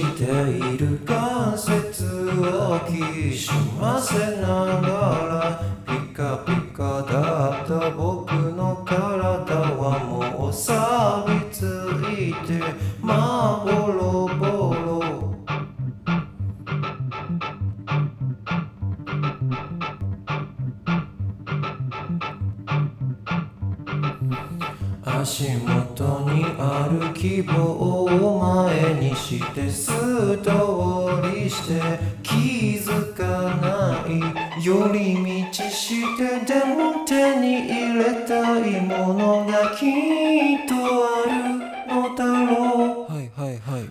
している関節をきしませながらピカピカだった僕の体はもう錆びついてまあボロボロ足元にある希望を前にして素通りして気づかない寄り道してでも手に入れたいものがきっとあるのだろう。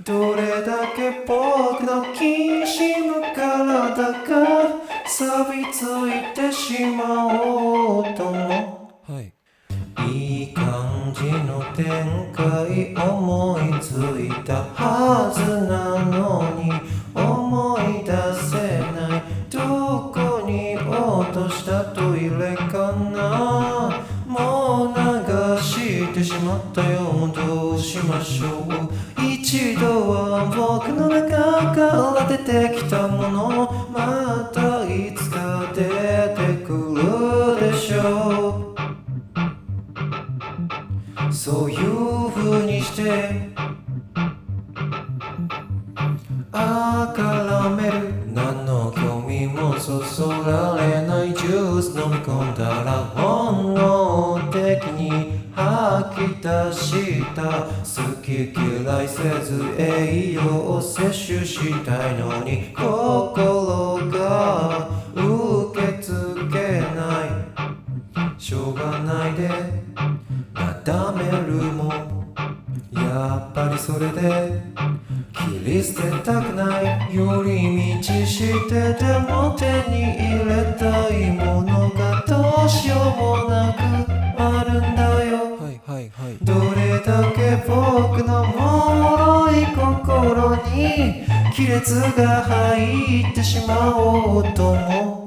どれだけ僕のきしむ体が錆びついてしまおうともいい感じの展開思いついたはずなのに思い出せないどこに落としたトイレかなもう流してしまったよどうしましょう一度は僕の中から出てきたものまたいつか出てくるでしょうそういう風にしてからめる何の興味もそそられないジュース飲み込んだら本能的に吐き出した好き嫌いせず栄養を摂取したいのに心が受け付けないしょうがないでなだめるもんやっぱりそれで切り捨てたくない寄り道してでも手に入れたいものがどうしようもなくあるんだよどれだけ僕の脆い心に亀裂が入ってしまおうとも